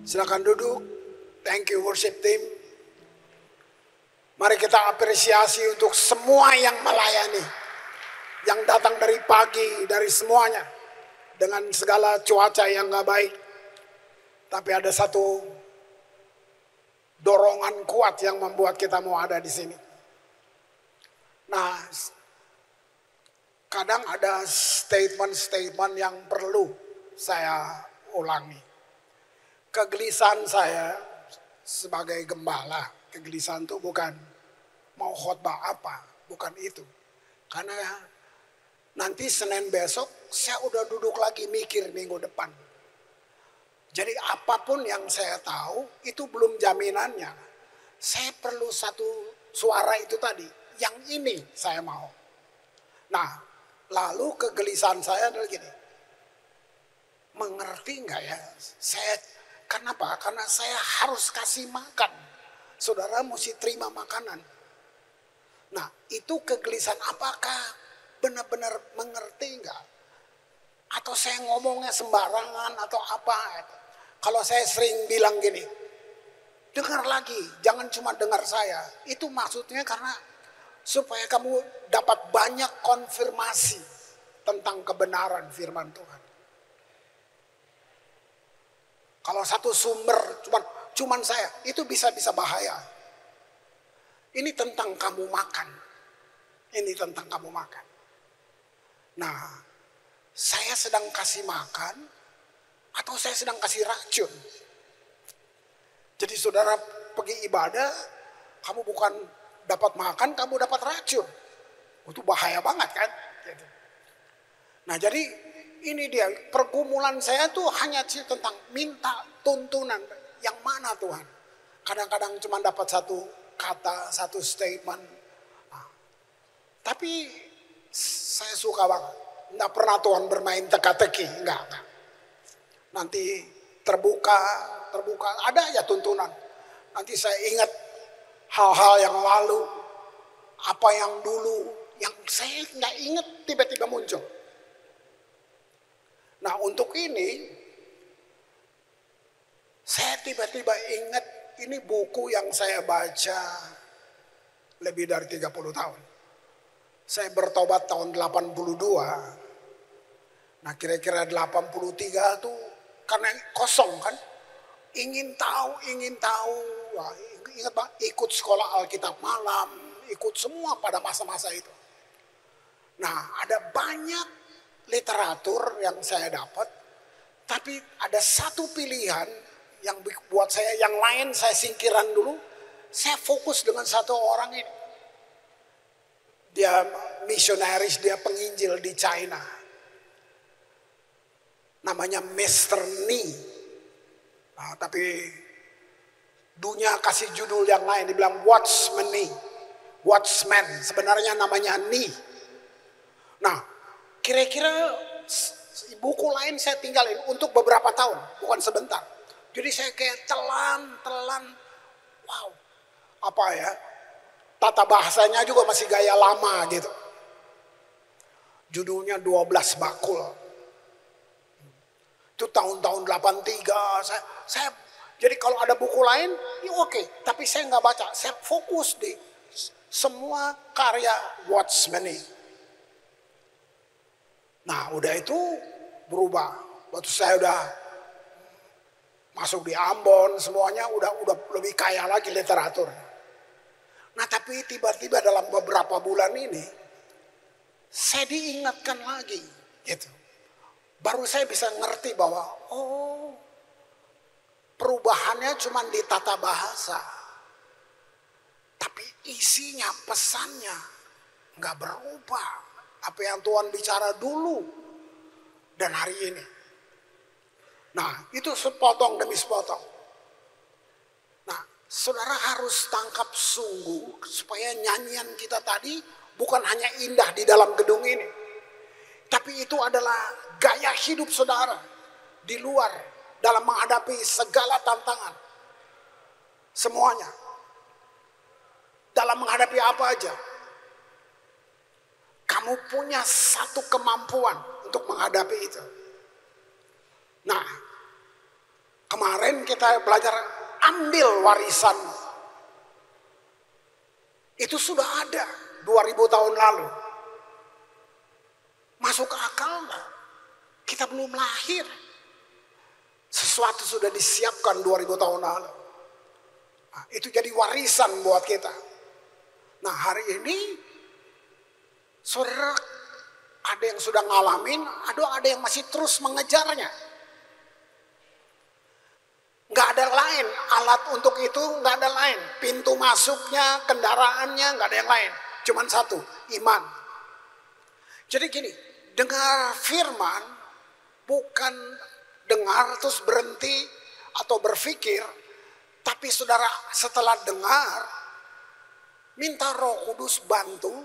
Silakan duduk. Thank you worship team. Mari kita apresiasi untuk semua yang melayani. Yang datang dari pagi, dari semuanya. Dengan segala cuaca yang gak baik. Tapi ada satu dorongan kuat yang membuat kita mau ada di sini. Nah, kadang ada statement-statement yang perlu saya ulangi. Kegelisahan saya sebagai gembala, kegelisahan itu bukan mau khotbah apa, bukan itu. Karena nanti Senin besok saya udah duduk lagi mikir minggu depan. Jadi apapun yang saya tahu itu belum jaminannya. Saya perlu satu suara itu tadi, yang ini saya mau. Nah, lalu kegelisahan saya adalah gini. Mengerti nggak ya? Kenapa? Karena saya harus kasih makan. Saudara mesti terima makanan. Nah, itu kegelisahan, apakah benar-benar mengerti nggak? Atau saya ngomongnya sembarangan atau apa? Kalau saya sering bilang gini, dengar lagi, jangan cuma dengar saya. Itu maksudnya karena supaya kamu dapat banyak konfirmasi tentang kebenaran firman Tuhan. Kalau satu sumber cuman saya, itu bisa bahaya. Ini tentang kamu makan. Ini tentang kamu makan. Nah, saya sedang kasih makan atau saya sedang kasih racun. Jadi saudara pergi ibadah, kamu bukan dapat makan, kamu dapat racun. Itu bahaya banget kan? Nah, jadi ini dia, pergumulan saya tuh hanya tentang minta tuntunan. Yang mana Tuhan? Kadang-kadang cuma dapat satu kata, satu statement. Nah, tapi saya suka banget. Nggak pernah Tuhan bermain teka-teki. Enggak. Nanti terbuka. Ada aja tuntunan. Nanti saya ingat hal-hal yang lalu. Apa yang dulu. Yang saya nggak ingat tiba-tiba muncul. Nah, untuk ini saya tiba-tiba ingat ini buku yang saya baca lebih dari 30 tahun. Saya bertobat tahun 82. Nah, kira-kira 83 tuh karena kosong kan. Ingin tahu. Wah, ingat Pak, ikut sekolah Alkitab malam, ikut semua pada masa-masa itu. Nah, ada banyak literatur yang saya dapat, tapi ada satu pilihan yang buat saya, yang lain saya singkiran dulu. Saya fokus dengan satu orang ini. Dia misionaris, dia penginjil di China. Namanya Mr. Ni. Nah, tapi dunia kasih judul yang lain, dibilang Watchman Ni. Watchman, sebenarnya namanya Ni. Nah, kira-kira buku lain saya tinggalin untuk beberapa tahun, bukan sebentar. Jadi saya kayak telan, wow, apa ya, tata bahasanya juga masih gaya lama gitu. Judulnya 12 Bakul. Itu tahun-tahun 83, saya jadi kalau ada buku lain, ya oke. Tapi saya nggak baca, saya fokus di semua karya Watchman ini. Nah, udah itu berubah. Waktu saya udah masuk di Ambon, semuanya udah lebih kaya lagi literatur. Nah, tapi tiba-tiba dalam beberapa bulan ini saya diingatkan lagi, gitu. Baru saya bisa ngerti bahwa perubahannya cuma di tata bahasa. Tapi isinya, pesannya nggak berubah. Apa yang Tuhan bicara dulu dan hari ini. Nah, itu sepotong demi sepotong. Nah, saudara harus tangkap sungguh supaya nyanyian kita tadi bukan hanya indah di dalam gedung ini. Tapi itu adalah gaya hidup saudara di luar dalam menghadapi segala tantangan. Semuanya. Dalam menghadapi apa aja. Kamu punya satu kemampuan untuk menghadapi itu. Nah, Kemarin kita belajar ambil warisan. Itu sudah ada 2000 tahun lalu. Masuk akal nggak? Kita belum lahir. Sesuatu sudah disiapkan 2000 tahun lalu. Nah, itu jadi warisan buat kita. Nah hari ini saudara ada yang sudah ngalamin, ada yang masih terus mengejarnya. Nggak ada lain, alat untuk itu nggak ada lain. Pintu masuknya, kendaraannya nggak ada yang lain. Cuman satu, iman. Jadi gini, dengar firman bukan dengar terus berhenti atau berpikir. Tapi saudara setelah dengar, minta Roh Kudus bantu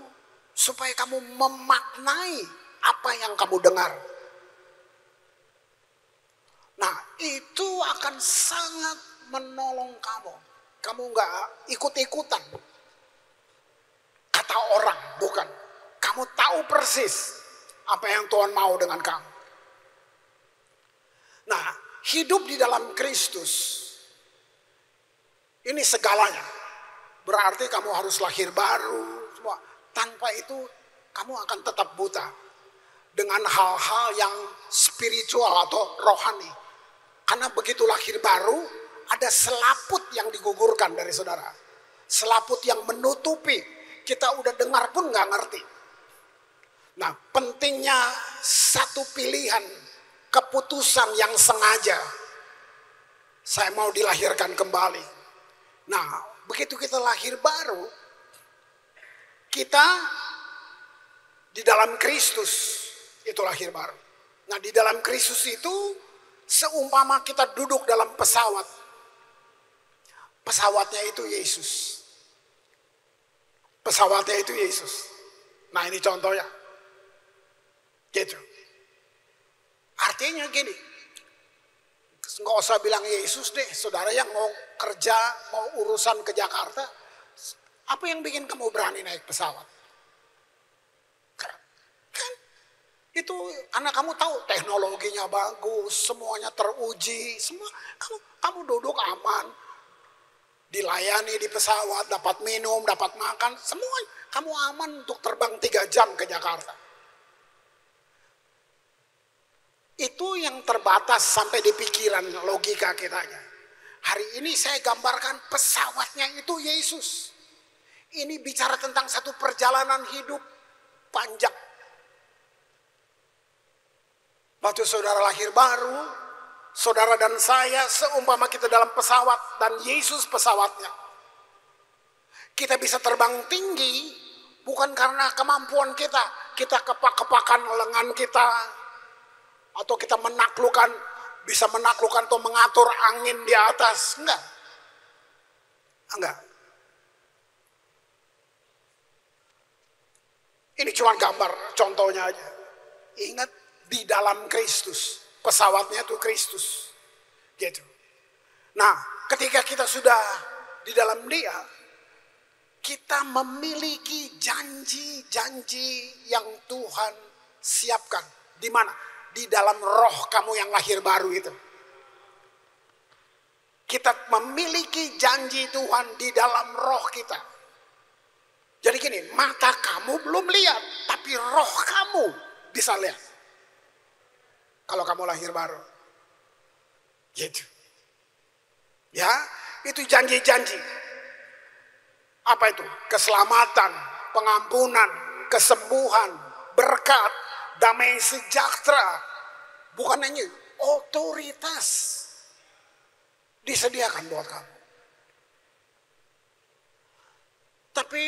supaya kamu memaknai apa yang kamu dengar. Nah itu akan sangat menolong kamu. Kamu nggak ikut-ikutan kata orang, bukan. Kamu tahu persis apa yang Tuhan mau dengan kamu. Nah hidup di dalam Kristus ini segalanya. Berarti kamu harus lahir baru. Semua. Tanpa itu kamu akan tetap buta. Dengan hal-hal yang spiritual atau rohani. Karena begitu lahir baru, ada selaput yang digugurkan dari saudara. Selaput yang menutupi. Kita udah dengar pun gak ngerti. Nah pentingnya satu pilihan. Keputusan yang sengaja. Saya mau dilahirkan kembali. Nah begitu kita lahir baru. Kita di dalam Kristus. Itu lahir baru. Nah di dalam Kristus itu seumpama kita duduk dalam pesawat. Pesawatnya itu Yesus. Pesawatnya itu Yesus. Nah ini contohnya. Gitu. Artinya gini. Nggak usah bilang Yesus deh. Saudara yang mau kerja, mau urusan ke Jakarta. Apa yang bikin kamu berani naik pesawat? Itu karena kamu tahu teknologinya bagus, semuanya teruji, semua kamu duduk aman, dilayani di pesawat, dapat minum, dapat makan, semua kamu aman untuk terbang 3 jam ke Jakarta. Itu yang terbatas sampai di pikiran logika kitanya. Hari ini saya gambarkan pesawatnya itu Yesus. Ini bicara tentang satu perjalanan hidup panjang. Waktu saudara lahir baru, saudara dan saya seumpama kita dalam pesawat dan Yesus pesawatnya. Kita bisa terbang tinggi bukan karena kemampuan kita. Kita kepak-kepakan lengan kita. Atau kita bisa menaklukkan atau mengatur angin di atas. Enggak. Ini cuma gambar contohnya aja. Ingat. Di dalam Kristus. Pesawatnya itu Kristus. Gitu. Nah ketika kita sudah di dalam dia. Kita memiliki janji-janji yang Tuhan siapkan. Di mana? Di dalam roh kamu yang lahir baru itu. Kita memiliki janji Tuhan di dalam roh kita. Jadi gini, mata kamu belum lihat. Tapi roh kamu bisa lihat. Kalau kamu lahir baru. Gitu. Ya, itu janji-janji. Apa itu? Keselamatan, pengampunan, kesembuhan, berkat, damai sejahtera. Bukan hanya otoritas. Disediakan buat kamu. Tapi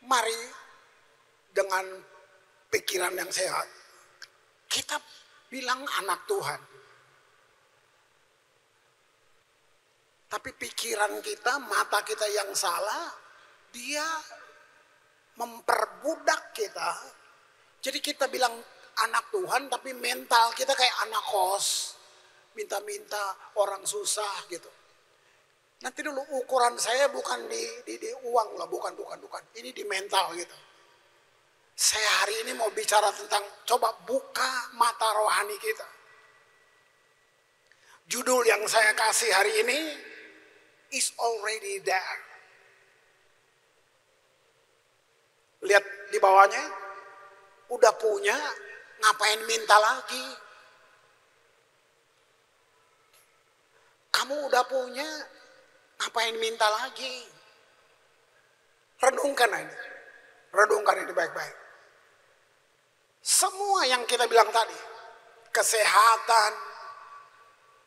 mari dengan pikiran yang sehat. Kita bilang anak Tuhan. Tapi pikiran kita, mata kita yang salah, dia memperbudak kita. Jadi kita bilang anak Tuhan, tapi mental kita kayak anak kos. Minta-minta orang susah gitu. Nanti dulu ukuran saya bukan di uang lah, bukan. Ini di mental gitu. Saya hari ini mau bicara tentang coba buka mata rohani kita. Judul yang saya kasih hari ini is already there. Lihat di bawahnya, udah punya, ngapain minta lagi? Kamu udah punya, ngapain minta lagi? Renungkan ini baik-baik. Semua yang kita bilang tadi, kesehatan,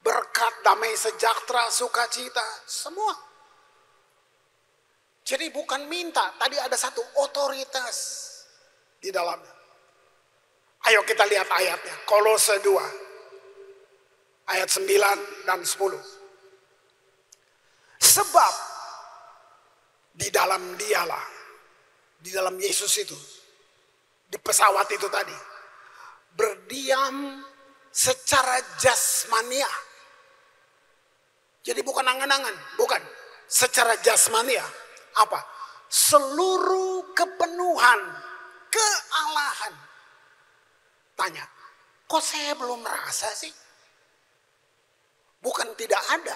berkat, damai sejahtera, sukacita, semua. Jadi bukan minta, tadi ada satu otoritas di dalamnya. Ayo kita lihat ayatnya, Kolose 2, ayat 9 dan 10. Sebab di dalam dialah, di dalam Yesus itu, di pesawat itu tadi, berdiam secara jasmania. Jadi bukan angan-angan, bukan. Secara jasmania, apa? Seluruh kepenuhan, kealahan. Tanya, kok saya belum merasa sih? Bukan tidak ada,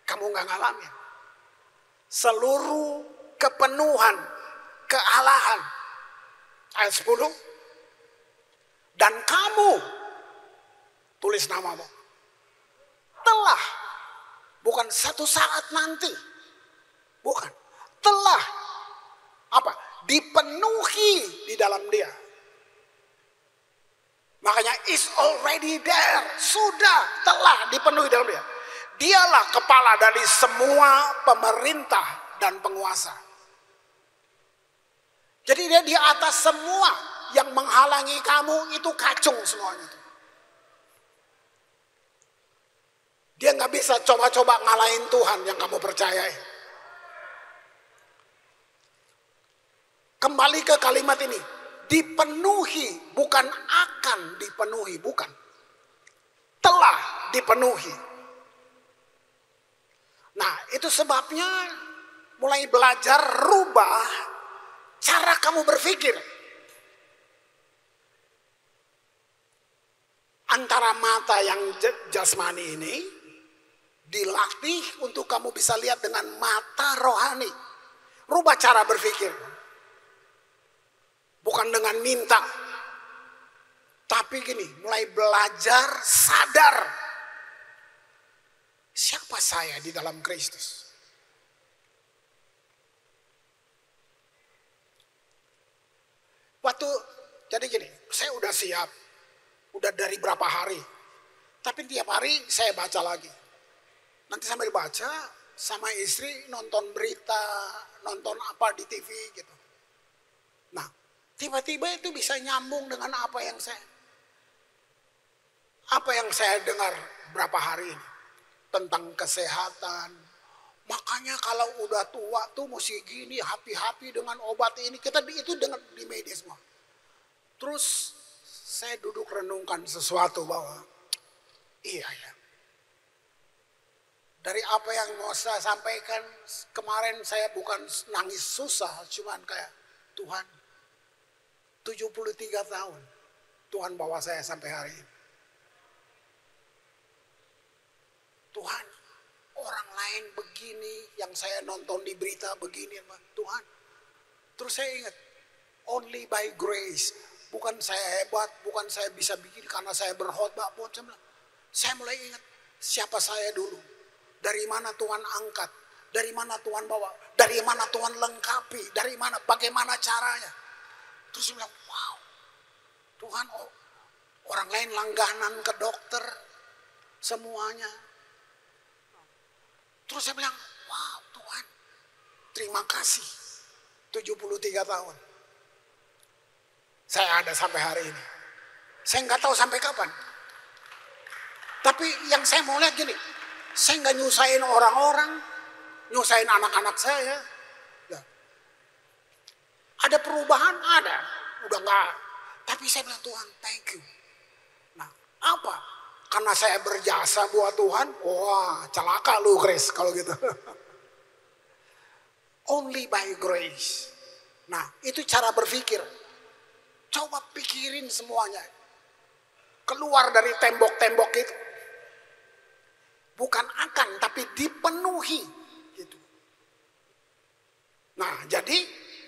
kamu gak ngalamin. Seluruh kepenuhan, kealahan. Ayat 10. Dan kamu, tulis namamu, telah, bukan satu saat nanti, bukan, telah, apa? Dipenuhi di dalam dia. Makanya is already there, sudah, telah dipenuhi dalam dia. Dialah kepala dari semua pemerintah dan penguasa. Jadi dia di atas semua yang menghalangi kamu, itu kacung semuanya. Dia nggak bisa coba-coba ngalahin Tuhan yang kamu percayai. Kembali ke kalimat ini, dipenuhi, bukan akan dipenuhi, bukan. Telah dipenuhi. Nah, itu sebabnya mulai belajar rubah cara kamu berpikir. Antara mata yang jasmani ini dilatih untuk kamu bisa lihat dengan mata rohani. Rubah cara berpikir. Bukan dengan minta. Tapi gini, mulai belajar sadar. Siapa saya di dalam Kristus? Jadi gini, saya udah siap. Udah dari berapa hari. Tapi tiap hari saya baca lagi. Nanti sambil baca, sama istri nonton berita, nonton apa di TV gitu. Nah, tiba-tiba itu bisa nyambung dengan apa yang saya dengar berapa hari ini. Tentang kesehatan. Makanya kalau udah tua tuh mesti gini, happy-happy dengan obat ini. Kita itu dengar di media semua. Terus saya duduk renungkan sesuatu bahwa iya ya. Dari apa yang mau saya sampaikan kemarin, saya bukan nangis susah, cuman kayak Tuhan 73 tahun Tuhan bawa saya sampai hari ini. Tuhan, orang lain begini, yang saya nonton di berita begini, Tuhan. Terus saya ingat, only by grace. Bukan saya hebat, bukan saya bisa bikin karena saya berkhotbah. Saya mulai ingat siapa saya dulu. Dari mana Tuhan angkat, dari mana Tuhan bawa, dari mana Tuhan lengkapi, dari mana, bagaimana caranya. Terus saya bilang, wow, Tuhan, orang lain langganan ke dokter, semuanya. Terus saya bilang, wow Tuhan, terima kasih, 73 tahun. Saya ada sampai hari ini. Saya nggak tahu sampai kapan. Tapi yang saya mau lihat gini, saya nggak nyusahin orang-orang, nyusahin anak-anak saya. Ya. Ada perubahan, ada. Udah nggak. Tapi saya bilang, Tuhan, thank you. Nah, apa? Karena saya berjasa buat Tuhan, wah celaka lu Chris kalau gitu. Only by grace. Nah, itu cara berpikir. Coba pikirin semuanya. Keluar dari tembok-tembok itu. Bukan akan, tapi dipenuhi. Gitu. Nah, jadi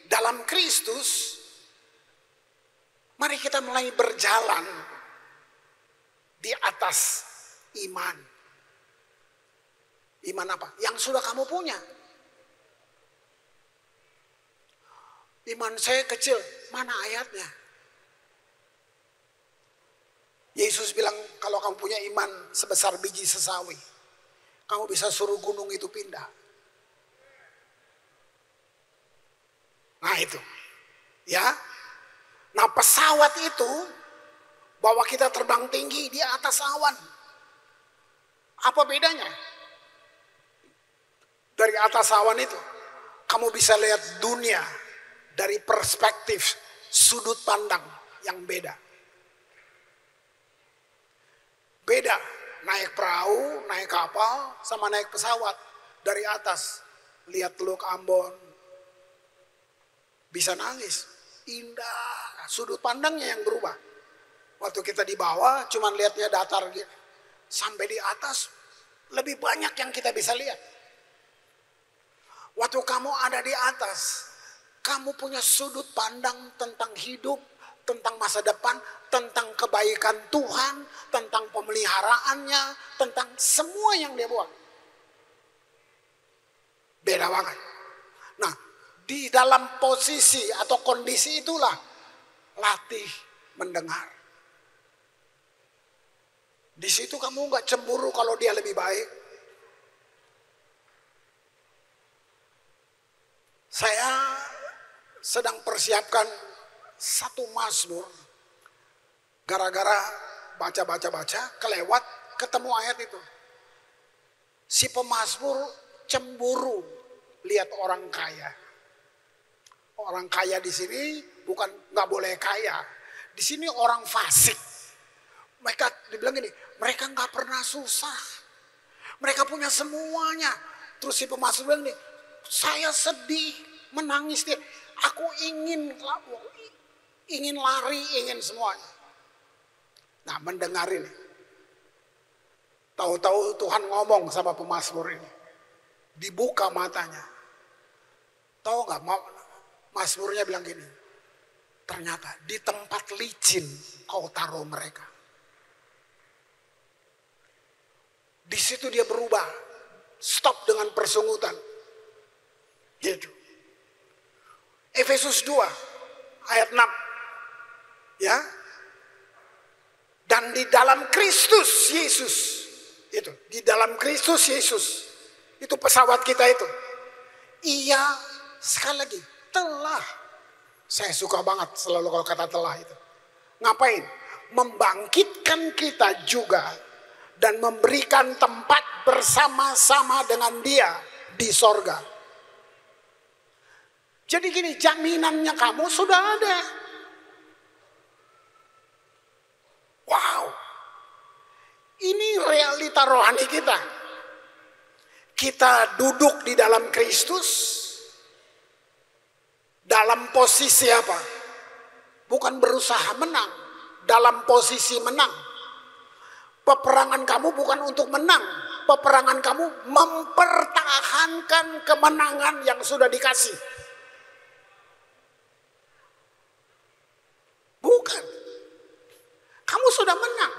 dalam Kristus, mari kita mulai berjalan di atas iman. Iman apa? Yang sudah kamu punya. Iman saya kecil, mana ayatnya? Yesus bilang kalau kamu punya iman sebesar biji sesawi, kamu bisa suruh gunung itu pindah. Nah itu, ya. Nah pesawat itu bawa kita terbang tinggi di atas awan. Apa bedanya? Dari atas awan itu, kamu bisa lihat dunia dari perspektif sudut pandang yang beda. Beda, naik perahu, naik kapal, sama naik pesawat dari atas. Lihat Teluk Ambon, bisa nangis, indah, sudut pandangnya yang berubah. Waktu kita di bawah, cuman lihatnya datar gitu. Sampai di atas, lebih banyak yang kita bisa lihat. Waktu kamu ada di atas, kamu punya sudut pandang tentang hidup, tentang masa depan, tentang kebaikan Tuhan, tentang pemeliharaannya, tentang semua yang dia buat. Beda banget. Nah, di dalam posisi atau kondisi itulah latih mendengar. Di situ kamu nggak cemburu kalau dia lebih baik. Saya sedang persiapkan satu mazmur. Gara-gara baca, kelewat, ketemu ayat itu. Si pemazmur cemburu lihat orang kaya. Orang kaya di sini bukan nggak boleh kaya. Di sini orang fasik. Mereka dibilang gini, mereka nggak pernah susah. Mereka punya semuanya. Terus si pemazmur bilang nih, saya sedih, menangis dia. Aku ingin lari, ingin semuanya. Nah, mendengar ini. Tahu-tahu Tuhan ngomong sama pemazmur ini. Dibuka matanya. Tahu nggak, mazmurnya bilang gini. Ternyata di tempat licin kau taruh mereka. Di situ dia berubah. Stop dengan persungutan. Gitu. Efesus 2 ayat 6. Ya. Dan di dalam Kristus Yesus. Itu, di dalam Kristus Yesus. Itu pesawat kita itu. Ia sekali lagi telah. Saya suka banget selalu kalau kata telah itu. Ngapain? Membangkitkan kita juga dan memberikan tempat bersama-sama dengan Dia di sorga. Jadi gini, jaminannya kamu sudah ada. Wow. Ini realita rohani kita. Kita duduk di dalam Kristus. Dalam posisi apa? Bukan berusaha menang. Dalam posisi menang. Peperangan kamu bukan untuk menang. Peperangan kamu mempertahankan kemenangan yang sudah dikasih. Bukan. Kamu sudah menang.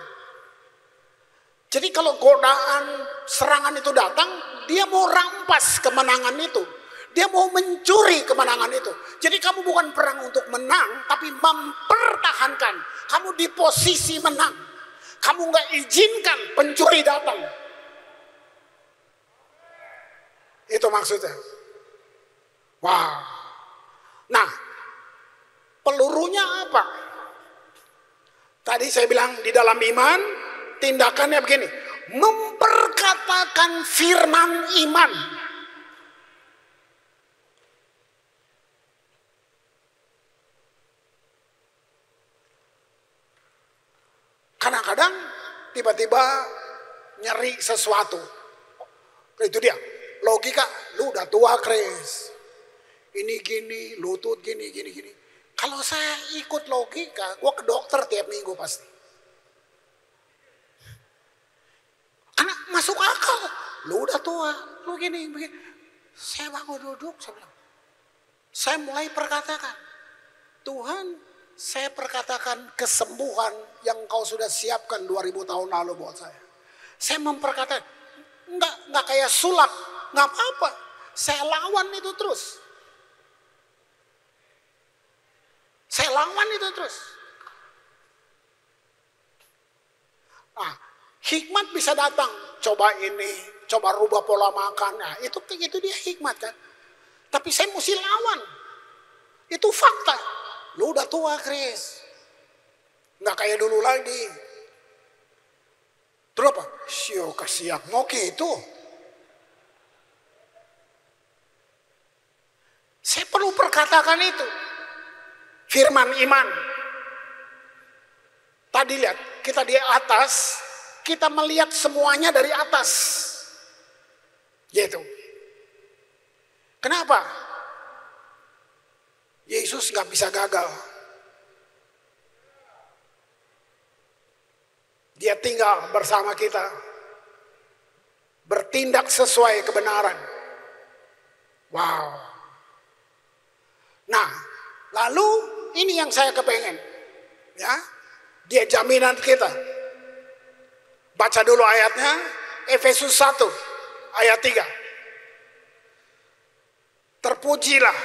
Jadi kalau godaan, serangan itu datang, dia mau rampas kemenangan itu. Dia mau mencuri kemenangan itu. Jadi kamu bukan perang untuk menang, tapi mempertahankan. Kamu di posisi menang. Kamu nggak izinkan pencuri datang. Itu maksudnya. Wow. Nah, pelurunya apa? Tadi saya bilang di dalam iman, tindakannya begini. Memperkatakan firman iman. Kadang-kadang tiba-tiba nyeri sesuatu. Itu dia, logika, lu udah tua Chris. Ini gini, lutut gini. Kalau saya ikut logika, gue ke dokter tiap minggu pasti. Karena masuk akal. Lu udah tua, lu gini, begini. Saya bangun duduk, saya bilang. Saya mulai perkatakan, Tuhan, saya perkatakan kesembuhan yang kau sudah siapkan 2000 tahun lalu buat saya. Saya memperkatakan, enggak kayak sulap, enggak apa-apa. Saya lawan itu terus. Saya lawan itu terus. Nah, hikmat bisa datang. Coba ini, coba rubah pola makan. Nah, itu dia hikmat kan. Tapi saya mesti lawan. Itu fakta. Lu udah tua, Chris. Nggak kayak dulu lagi. Terus apa? Sio kasiak mau gitu. Saya perlu perkatakan itu. Firman iman. Tadi lihat, kita di atas, kita melihat semuanya dari atas. Gitu. Kenapa? Yesus gak bisa gagal. Dia tinggal bersama kita. Bertindak sesuai kebenaran. Wow. Nah, lalu ini yang saya kepengen. Ya, dia jaminan kita. Baca dulu ayatnya, Efesus 1 ayat 3. Terpujilah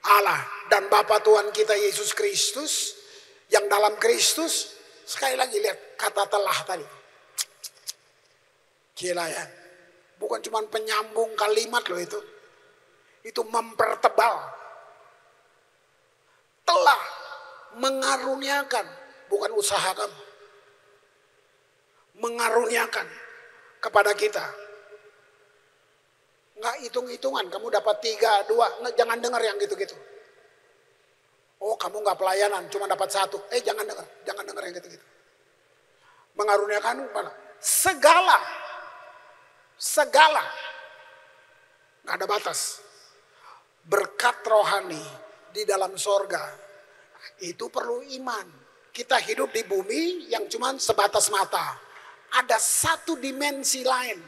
Allah dan Bapa Tuhan kita Yesus Kristus, yang dalam Kristus, sekali lagi lihat kata telah tadi. Gila ya, bukan cuma penyambung kalimat loh itu. Itu mempertebal. Telah mengaruniakan, bukan usaha kamu. Mengaruniakan kepada kita. Nggak hitung-hitungan, kamu dapat 3, 2, jangan dengar yang gitu-gitu. Oh, kamu nggak pelayanan, cuma dapat 1. Jangan dengar yang gitu-gitu. Mengaruniakan mana? Segala, nggak ada batas. Berkat rohani di dalam sorga, itu perlu iman. Kita hidup di bumi yang cuma sebatas mata. Ada satu dimensi lain.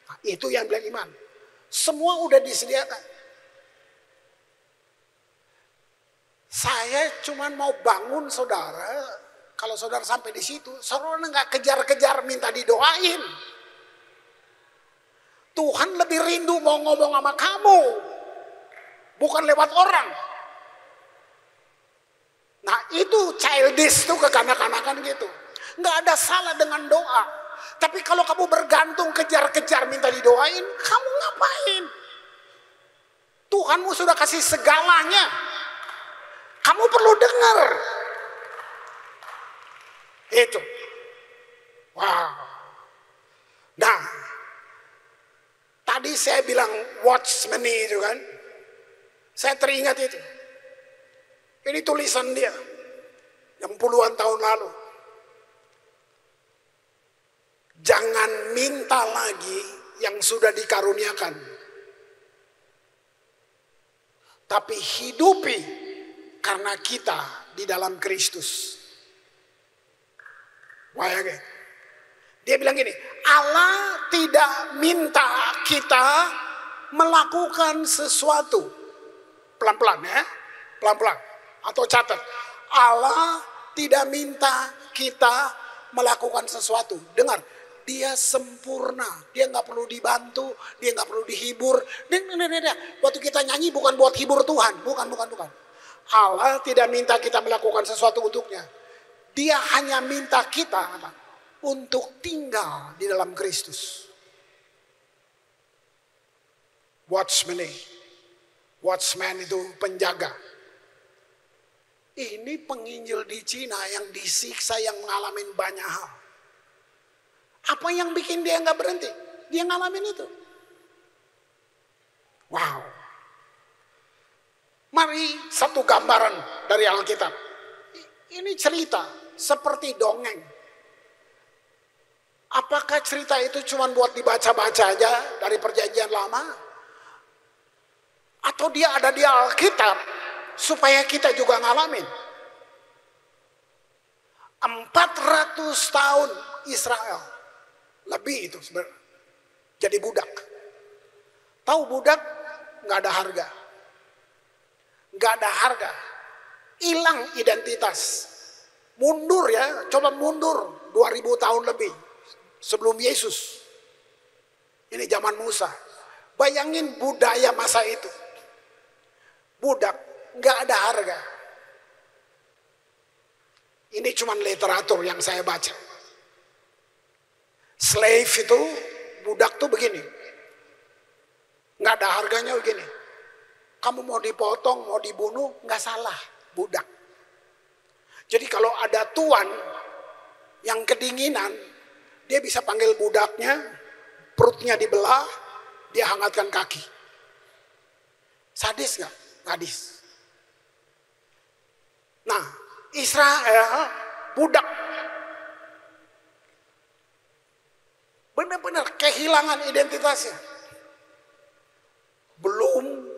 Nah, itu yang bilang iman. Semua udah disediakan. Saya cuma mau bangun saudara. Kalau saudara sampai di situ, saudara nggak kejar-kejar minta didoain. Tuhan lebih rindu mau ngomong sama kamu, bukan lewat orang. Nah itu childish tuh, kekanak-kanakan gitu. Nggak ada salah dengan doa. Tapi kalau kamu bergantung kejar-kejar minta didoain, kamu ngapain? Tuhanmu sudah kasih segalanya. Kamu perlu dengar. Itu. Wow. Nah, tadi saya bilang watchman itu kan. Saya teringat itu. Ini tulisan dia. Yang puluhan tahun lalu. Jangan minta lagi yang sudah dikaruniakan. Tapi hidupi karena kita di dalam Kristus. Bayangin. Dia bilang gini, Allah tidak minta kita melakukan sesuatu. Pelan-pelan ya, pelan-pelan. Atau catat, Allah tidak minta kita melakukan sesuatu. Dengar. Dia sempurna, dia nggak perlu dibantu, dia nggak perlu dihibur. Waktu kita nyanyi bukan buat hibur Tuhan, bukan. Allah tidak minta kita melakukan sesuatu untuknya. Dia hanya minta kita untuk tinggal di dalam Kristus. Watchman itu penjaga. Ini penginjil di Cina yang disiksa, yang mengalami banyak hal. Apa yang bikin dia nggak berhenti? Dia ngalamin itu. Wow. Mari satu gambaran dari Alkitab. Ini cerita seperti dongeng. Apakah cerita itu cuma buat dibaca-baca aja dari perjanjian lama? Atau dia ada di Alkitab supaya kita juga ngalamin? 400 tahun Israel Lebih itu sebenarnya. Jadi budak. Tahu budak nggak ada harga. Nggak ada harga. Hilang identitas. Mundur ya, coba mundur 2000 tahun lebih sebelum Yesus. Ini zaman Musa. Bayangin budaya masa itu. Budak nggak ada harga. Ini cuma literatur yang saya baca. Slave itu, budak tuh begini. Nggak ada harganya begini. Kamu mau dipotong, mau dibunuh, nggak salah, budak. Jadi kalau ada tuan yang kedinginan, dia bisa panggil budaknya, perutnya dibelah, dia hangatkan kaki. Sadis nggak? Sadis. Nah, Israel budak. Benar-benar kehilangan identitasnya. Belum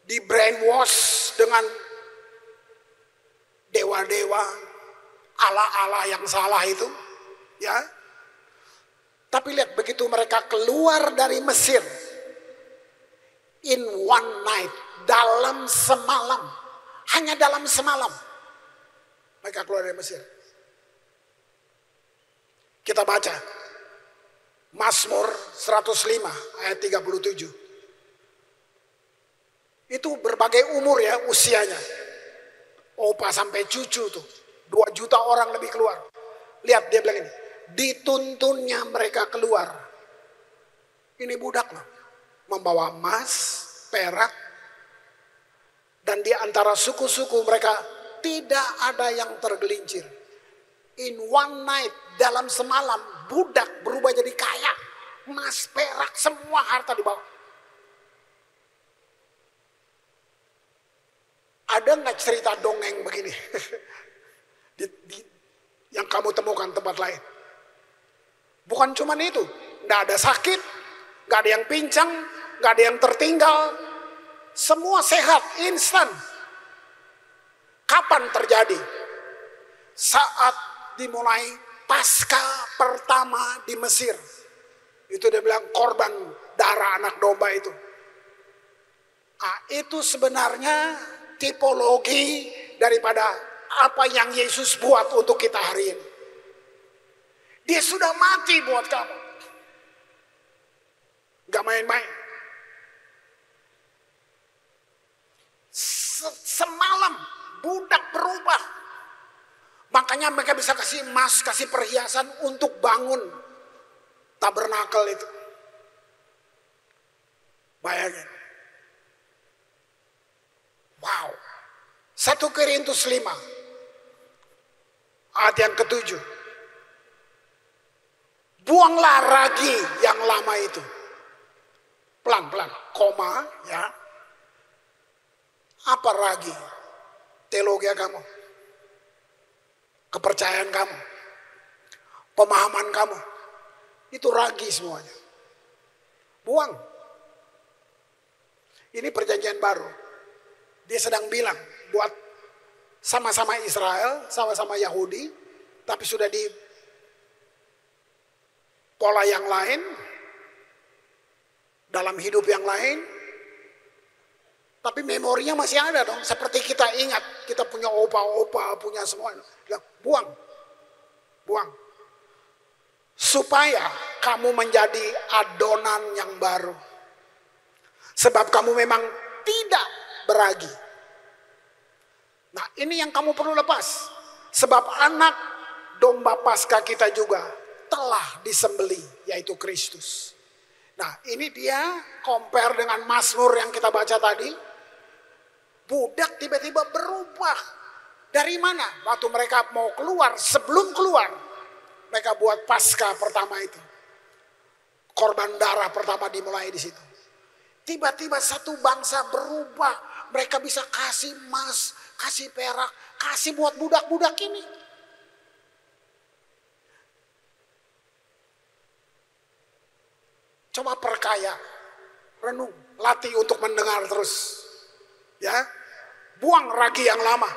di brainwash dengan dewa-dewa, ala-ala yang salah itu, ya. Tapi lihat begitu mereka keluar dari Mesir, in one night, dalam semalam, hanya dalam semalam, mereka keluar dari Mesir. Kita baca Mazmur 105 ayat 37. Itu berbagai umur ya usianya. Opa sampai cucu tuh. 2 juta orang lebih keluar. Lihat dia bilang ini. Dituntunnya mereka keluar. Ini budak loh. Membawa emas, perak. Dan di antara suku-suku mereka tidak ada yang tergelincir. In one night, dalam semalam, budak berubah jadi kaya. Emas, perak, semua harta dibawa. Ada nggak cerita dongeng begini? Yang kamu temukan tempat lain. Bukan cuma itu. Nggak ada sakit, nggak ada yang pincang, nggak ada yang tertinggal. Semua sehat, instan. Kapan terjadi? Saat dimulai Paskah pertama di Mesir. Itu dia bilang korban darah anak domba itu. Nah, itu sebenarnya tipologi daripada apa yang Yesus buat untuk kita hari ini. Dia sudah mati buat kamu. Gak main-main. Semalam budak berubah. Makanya mereka bisa kasih emas, kasih perhiasan untuk bangun tabernakel itu. Bayangin. Wow. 1 Korintus 5. Ayat yang ke-7. Buanglah ragi yang lama itu. Pelan-pelan. Koma ya. Apa ragi? Teologi kamu. Kepercayaan kamu. Pemahaman kamu. Itu ragi semuanya. Buang. Ini perjanjian baru. Dia sedang bilang buat sama-sama Israel, sama-sama Yahudi, tapi sudah di pola yang lain, dalam hidup yang lain, tapi memorinya masih ada dong. Seperti kita ingat, kita punya opa-opa, punya semua. Buang, buang. Supaya kamu menjadi adonan yang baru. Sebab kamu memang tidak beragi. Nah, ini yang kamu perlu lepas. Sebab anak domba Paskah kita juga telah disembelih, yaitu Kristus. Nah, ini dia compare dengan Mazmur yang kita baca tadi. Budak tiba-tiba berubah. Dari mana? Waktu mereka mau keluar, sebelum keluar, mereka buat Paskah pertama itu. Korban darah pertama dimulai di situ. Tiba-tiba satu bangsa berubah. Mereka bisa kasih emas, kasih perak, kasih buat budak-budak ini. Coba perkaya, renung, latih untuk mendengar terus. Ya, buang ragi yang lama.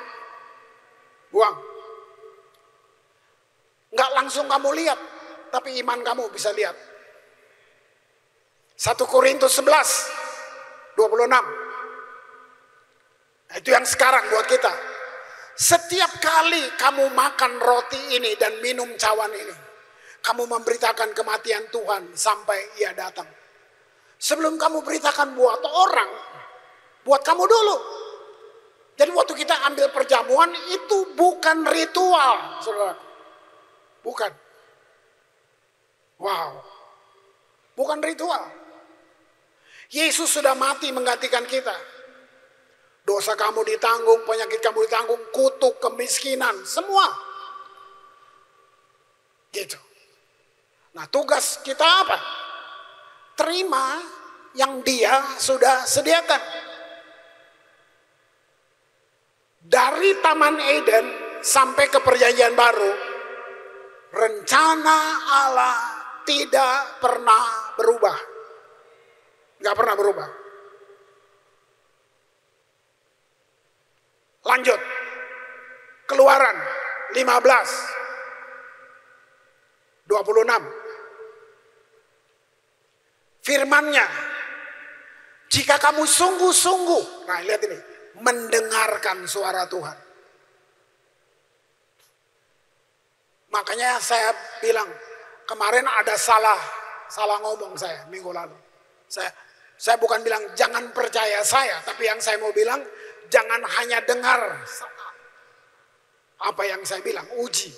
Buang. Nggak langsung kamu lihat. tapi iman kamu bisa lihat. 1 Korintus 11, 26. Nah, itu yang sekarang buat kita. Setiap kali kamu makan roti ini dan minum cawan ini, kamu memberitakan kematian Tuhan sampai Ia datang. Sebelum kamu beritakan buat orang, buat kamu dulu. Jadi waktu kita ambil perjamuan itu bukan ritual, saudara. Bukan. Wow. Bukan ritual. Yesus sudah mati menggantikan kita. Dosa kamu ditanggung, penyakit kamu ditanggung, kutuk, kemiskinan, semua. Gitu. Nah, tugas kita apa? Terima yang Dia sudah sediakan. Dari Taman Eden sampai ke Perjanjian Baru, rencana Allah tidak pernah berubah. Nggak pernah berubah. Lanjut. Keluaran 15, 26. Firman-Nya, jika kamu sungguh-sungguh, nah lihat ini, mendengarkan suara Tuhan. Makanya saya bilang, kemarin ada salah ngomong saya minggu lalu. Saya bukan bilang jangan percaya saya, tapi yang saya mau bilang, jangan hanya dengar apa yang saya bilang, uji.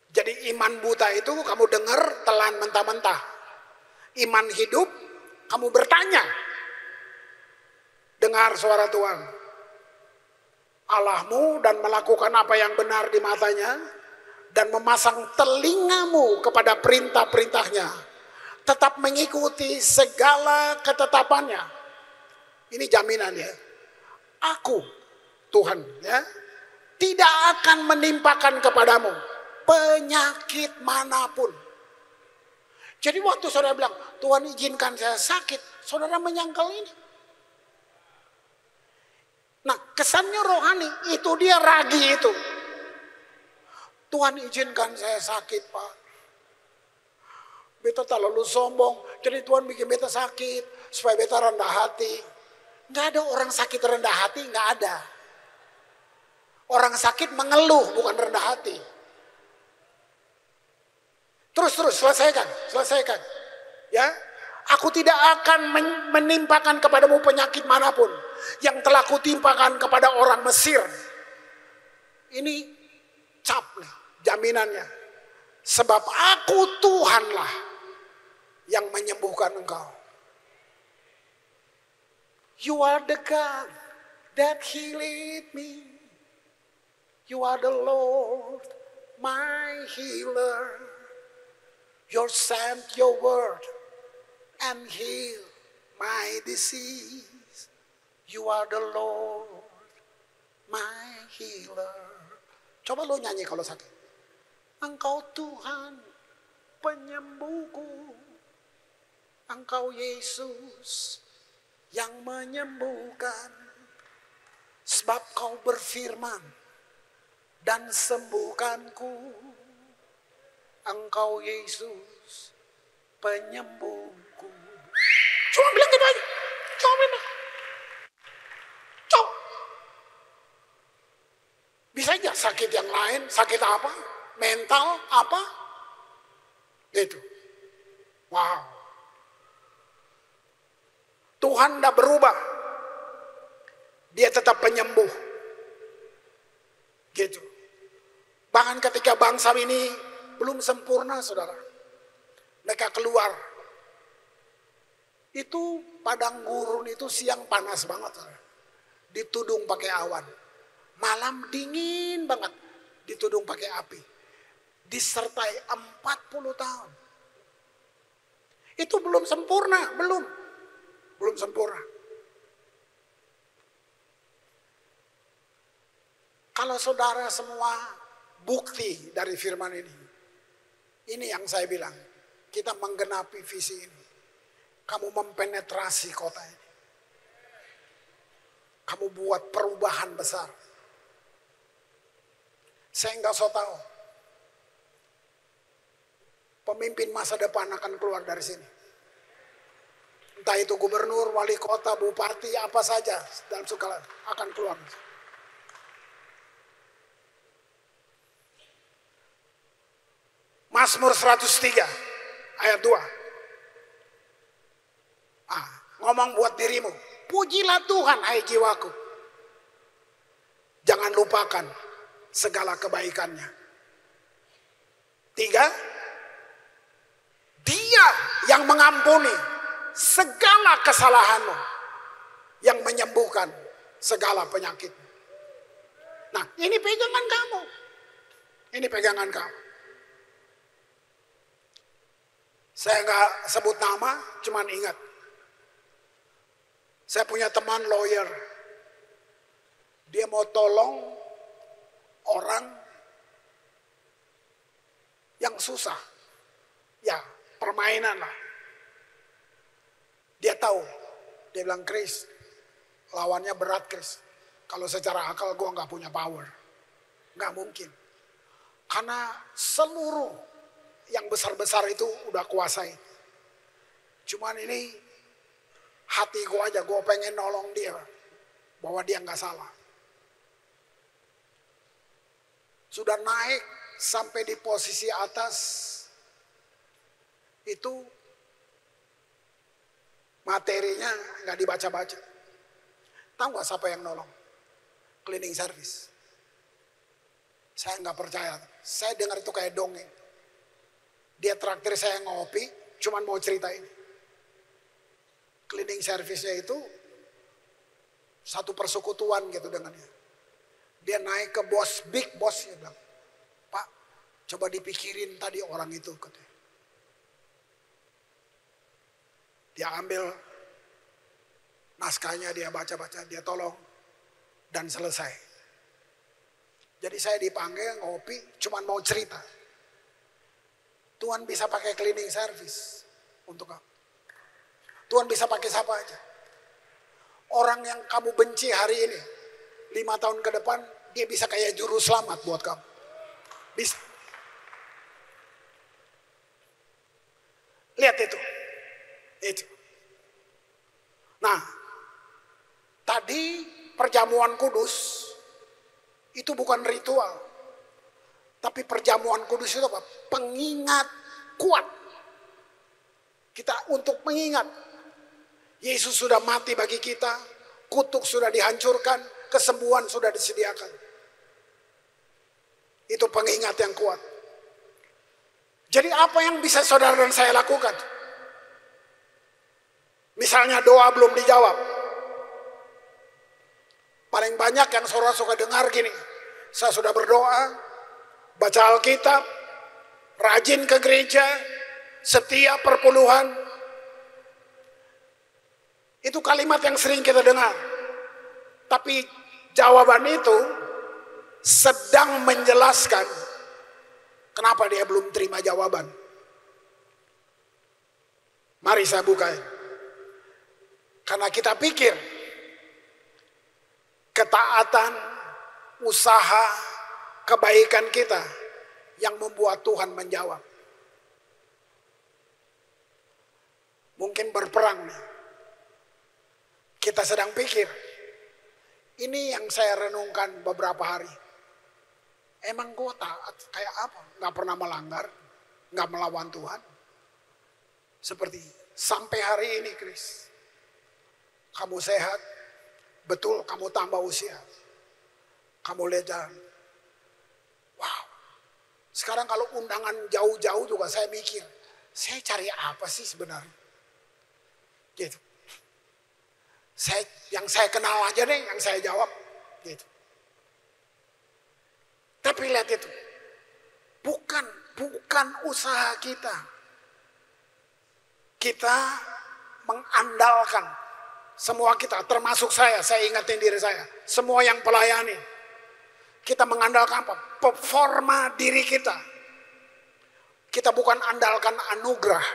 Jadi iman buta itu kamu dengar telan mentah-mentah. Iman hidup kamu bertanya. Dengar suara Tuhan Allahmu dan melakukan apa yang benar di matanya. Dan memasang telingamu kepada perintah-perintahnya. Tetap mengikuti segala ketetapannya. Ini jaminan ya. Aku Tuhan ya, tidak akan menimpakan kepadamu penyakit manapun. Jadi waktu saudara bilang, Tuhan izinkan saya sakit, saudara menyangkal ini. Nah, kesannya rohani, itu dia ragi itu. Tuhan izinkan saya sakit, Pak. Beta terlalu sombong, jadi Tuhan bikin beta sakit, supaya beta rendah hati. Nggak ada orang sakit rendah hati, nggak ada. Orang sakit mengeluh, bukan rendah hati. Terus selesaikan. Ya, aku tidak akan menimpakan kepadamu penyakit manapun yang telah kutimpakan kepada orang Mesir. Ini cap nih, jaminannya. Sebab aku Tuhanlah yang menyembuhkan engkau. You are the God that healed me. You are the Lord, my healer. You sent your word and heal my disease. You are the Lord, my healer. Coba lo nyanyi kalau sakit. Engkau Tuhan penyembuhku. Engkau Yesus yang menyembuhkan. Sebab kau berfirman dan sembuhkanku. Engkau Yesus penyembuhku. Cuma bilang gitu aja. Cuma bilang. Cuma. Bisa aja sakit yang lain, sakit apa? Mental apa? Gitu. Wow. Tuhan tidak berubah. Dia tetap penyembuh. Gitu. Bahkan ketika bangsa ini belum sempurna, saudara. Mereka keluar. Itu padang gurun itu siang panas banget, saudara. Ditudung pakai awan. Malam dingin banget. Ditudung pakai api. Disertai 40 tahun. Itu belum sempurna, belum sempurna. Kalau saudara semua bukti dari firman ini yang saya bilang, kita menggenapi visi ini. Kamu mempenetrasi kota ini. Kamu buat perubahan besar. Saya nggak so tahu. pemimpin masa depan akan keluar dari sini. Entah itu gubernur, wali kota, bupati, apa saja dalam segala akan keluar. Mazmur 103 ayat 2. Ngomong buat dirimu, pujilah Tuhan hai jiwaku. Jangan lupakan segala kebaikannya. 3. Dia yang mengampuni segala kesalahanmu, yang menyembuhkan segala penyakit. Nah, ini pegangan kamu. Ini pegangan kamu. Saya nggak sebut nama, cuman ingat. Saya punya teman lawyer. Dia mau tolong orang yang susah. Ya, permainan lah. Dia tahu. Dia bilang, Chris, lawannya berat, Chris. Kalau secara akal gue nggak punya power. Nggak mungkin. Karena seluruh yang besar-besar itu udah kuasai. Cuman ini hati gue aja, gue pengen nolong dia. Bahwa dia nggak salah. Sudah naik sampai di posisi atas. Itu materinya nggak dibaca-baca. Tahu nggak siapa yang nolong? Cleaning service. Saya nggak percaya. Saya dengar itu kayak dongeng. Dia traktir saya ngopi, cuman mau cerita ini. Cleaning service-nya itu satu persekutuan gitu dengan dia. Dia naik ke bos, big boss, dia bilang, Pak, coba dipikirin tadi orang itu, katanya. Dia ambil naskahnya, dia baca-baca, dia tolong, dan selesai. Jadi saya dipanggil ngopi, cuman mau cerita. Tuhan bisa pakai cleaning service untuk kamu. Tuhan bisa pakai siapa aja. Orang yang kamu benci hari ini, 5 tahun ke depan, dia bisa kayak juru selamat buat kamu. Bisa. Lihat itu. Itu. Nah, tadi perjamuan kudus itu bukan ritual. Tapi perjamuan kudus itu apa? Pengingat kuat. Kita untuk mengingat. Yesus sudah mati bagi kita. Kutuk sudah dihancurkan. Kesembuhan sudah disediakan. Itu pengingat yang kuat. Jadi apa yang bisa saudara dan saya lakukan? Misalnya doa belum dijawab. Paling banyak yang saudara suka dengar gini. Saya sudah berdoa, baca Alkitab, rajin ke gereja, setia perpuluhan. Itu kalimat yang sering kita dengar. Tapi jawaban itu sedang menjelaskan kenapa dia belum terima jawaban. Mari saya buka. Karena kita pikir ketaatan, usaha, kebaikan kita yang membuat Tuhan menjawab. Mungkin berperang nih. Kita sedang pikir, ini yang saya renungkan beberapa hari. Emang gue taat kayak apa? Gak pernah melanggar, gak melawan Tuhan. Seperti sampai hari ini, Chris. Kamu sehat, betul kamu tambah usia. Kamu lihat jalan. Wow. Sekarang kalau undangan jauh-jauh juga saya mikir, saya cari apa sih sebenarnya? Gitu. Yang saya kenal aja deh, yang saya jawab. Gitu. Tapi lihat itu. Bukan usaha kita. Kita mengandalkan. Semua kita, termasuk saya ingatin diri saya. Semua yang pelayani. Kita mengandalkan apa? Performa diri kita. Kita bukan andalkan anugerah.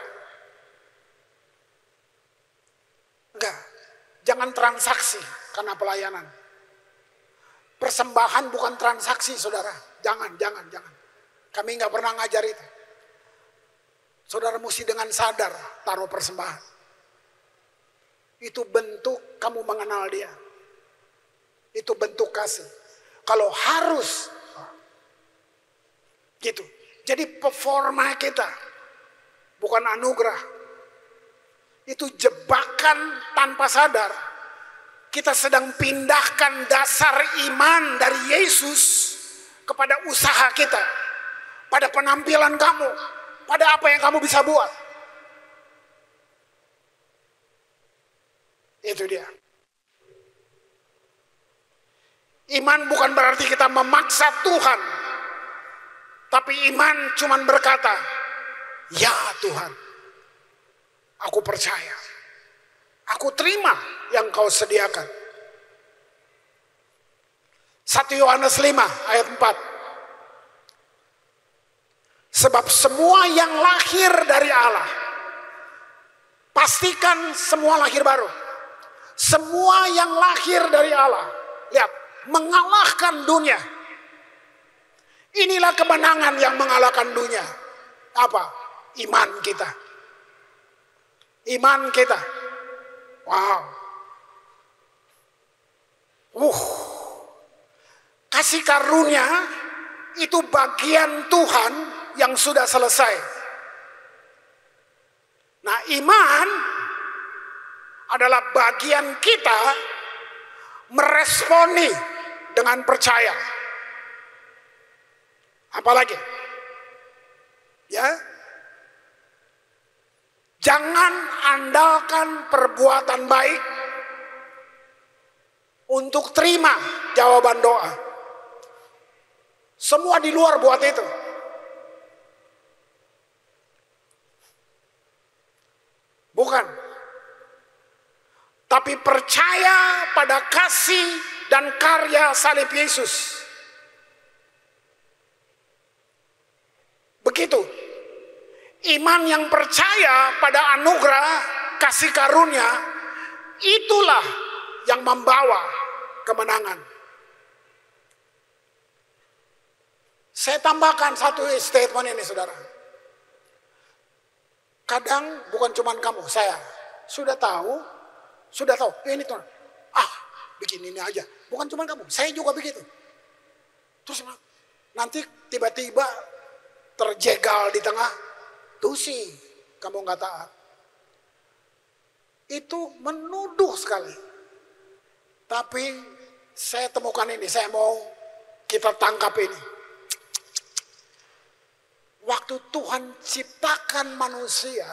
Enggak. Jangan transaksi karena pelayanan. Persembahan bukan transaksi, saudara. Jangan. Kami nggak pernah ngajar itu. Saudara mesti dengan sadar taruh persembahan. Itu bentuk kamu mengenal dia. Itu bentuk kasih. Kalau harus, gitu. Jadi performa kita, bukan anugerah. Itu jebakan tanpa sadar. Kita sedang pindahkan dasar iman dari Yesus kepada usaha kita. Pada penampilan kamu. Pada apa yang kamu bisa buat. Itu dia. Iman bukan berarti kita memaksa Tuhan. Tapi iman cuman berkata, ya Tuhan, aku percaya. Aku terima yang kau sediakan. 1 Yohanes 5 ayat 4. Sebab semua yang lahir dari Allah, pastikan semua lahir baru. Semua yang lahir dari Allah, lihat, mengalahkan dunia. Inilah kemenangan yang mengalahkan dunia. Apa? Iman kita. Iman kita. Wow. Kasih karunia itu bagian Tuhan yang sudah selesai. Nah, iman adalah bagian kita meresponi dengan percaya. Apalagi? Ya. Jangan andalkan perbuatan baik untuk terima jawaban doa. Semua di luar buat itu. Bukan. Tapi percaya pada kasih dan karya salib Yesus. Begitu. Iman yang percaya pada anugerah kasih karunia, itulah yang membawa kemenangan. Saya tambahkan satu statement ini, saudara. Kadang bukan cuma kamu, saya sudah tahu, ini tuh, bikin ini aja. Bukan cuma kamu, saya juga begitu. Terus nanti tiba-tiba terjegal di tengah, tuh sih kamu nggak taat. Itu menuduh sekali. Tapi saya temukan ini, saya mau kita tangkap ini. Waktu Tuhan ciptakan manusia,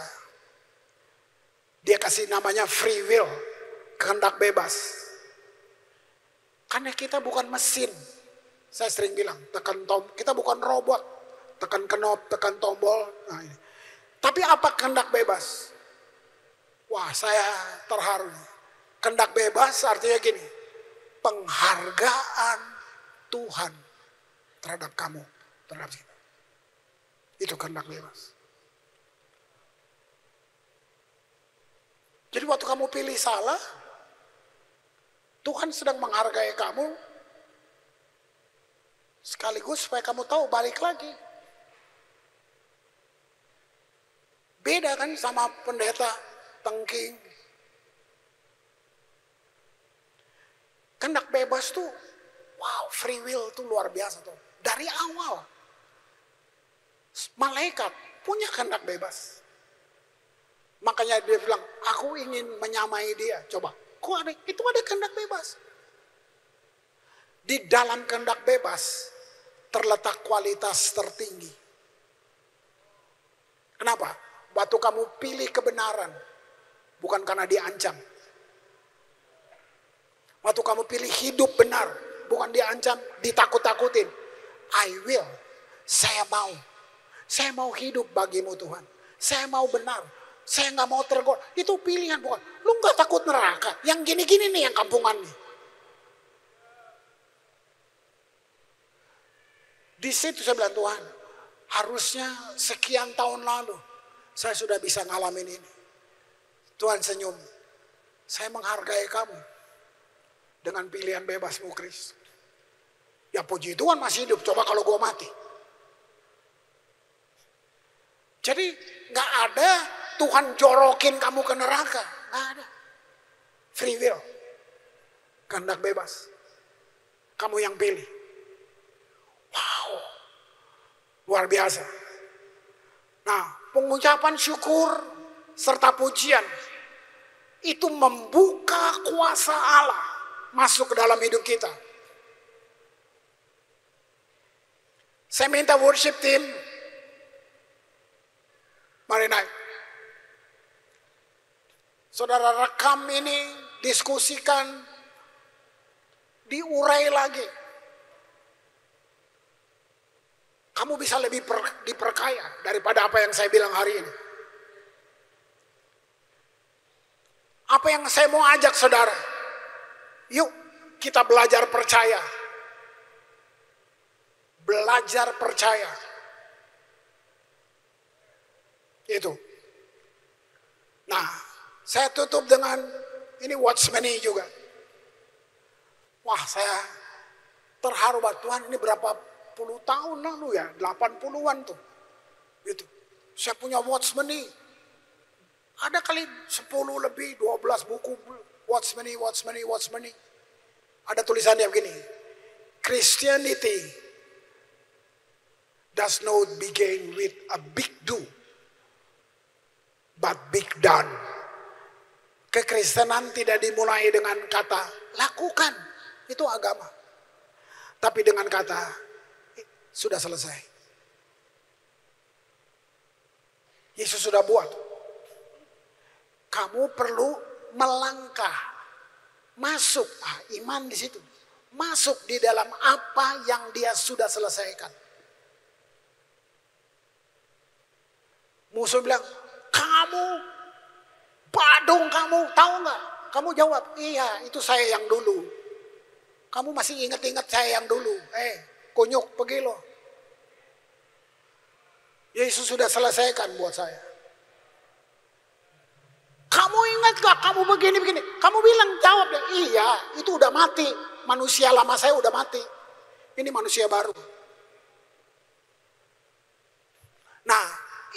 dia kasih namanya free will, kehendak bebas. Karena kita bukan mesin. Saya sering bilang, kita bukan robot. Tekan knob, tekan tombol. Nah, ini. Tapi apa kehendak bebas? Wah, saya terharu. Kehendak bebas artinya gini, penghargaan Tuhan terhadap kamu, terhadap kita. Itu kehendak bebas. Jadi waktu kamu pilih salah, Tuhan sedang menghargai kamu, sekaligus supaya kamu tahu balik lagi. Beda kan sama pendeta tengking. Kehendak bebas tuh, wow, free will tuh luar biasa tuh. Dari awal, malaikat punya kehendak bebas. Makanya dia bilang, aku ingin menyamai dia. Coba, itu ada kehendak bebas. Di dalam kehendak bebas terletak kualitas tertinggi. Kenapa? Waktu kamu pilih kebenaran, bukan karena diancam. Waktu kamu pilih hidup benar, bukan diancam, ditakut-takutin. I will, saya mau. Saya mau hidup bagimu Tuhan. Saya mau benar. Saya nggak mau tergoda. Itu pilihan bukan. Lu nggak takut neraka. Yang gini-gini nih yang kampungan nih. Di situ saya bilang, Tuhan, harusnya sekian tahun lalu saya sudah bisa ngalamin ini. Tuhan senyum. Saya menghargai kamu dengan pilihan bebasmu, Kristus. Ya puji Tuhan masih hidup. Coba kalau gue mati. Jadi nggak ada Tuhan jorokin kamu ke neraka. Nggak ada. Free will. Kehendak bebas. Kamu yang pilih. Wow. Luar biasa. Nah, pengucapan syukur serta pujian itu membuka kuasa Allah masuk ke dalam hidup kita. Saya minta worship team, mari naik. Saudara rekam ini, diskusikan, diurai lagi. Kamu bisa lebih diperkaya daripada apa yang saya bilang hari ini. Apa yang saya mau ajak saudara? Yuk kita belajar percaya. Belajar percaya. Itu. Nah, saya tutup dengan ini watchmeni juga. Wah, saya terharu banget. Tuhan, ini berapa puluh tahun lalu ya, 80-an tuh. Gitu. Saya punya watchmeni. Ada kali 10 lebih, 12 buku watchmeni. Ada tulisannya begini. Christianity does not begin with a big do, but big done. Kekristenan tidak dimulai dengan kata lakukan, itu agama. Tapi dengan kata sudah selesai. Yesus sudah buat. Kamu perlu melangkah, masuk, iman di situ, masuk di dalam apa yang Dia sudah selesaikan. Musuh bilang, kamu, badung kamu, tahu nggak? Kamu jawab, iya itu saya yang dulu. Kamu masih ingat-ingat saya yang dulu. Kunyuk, pergi lo. Yesus sudah selesaikan buat saya. Kamu ingat gak kamu begini-begini? Kamu bilang, jawab deh, iya itu udah mati. Manusia lama saya udah mati. Ini manusia baru. Nah,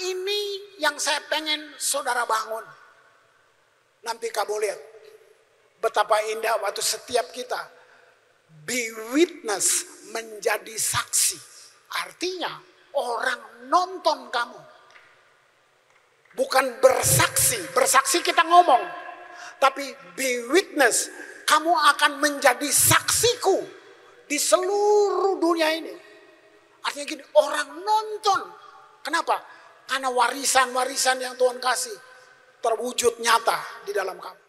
ini yang saya pengen saudara bangun. Nanti kamu lihat betapa indah waktu setiap kita be witness, menjadi saksi. Artinya orang nonton kamu. Bukan bersaksi. Bersaksi kita ngomong. Tapi be witness, kamu akan menjadi saksiku di seluruh dunia ini. Artinya gini, orang nonton. Kenapa? Karena warisan-warisan yang Tuhan kasih terwujud nyata di dalam kamu.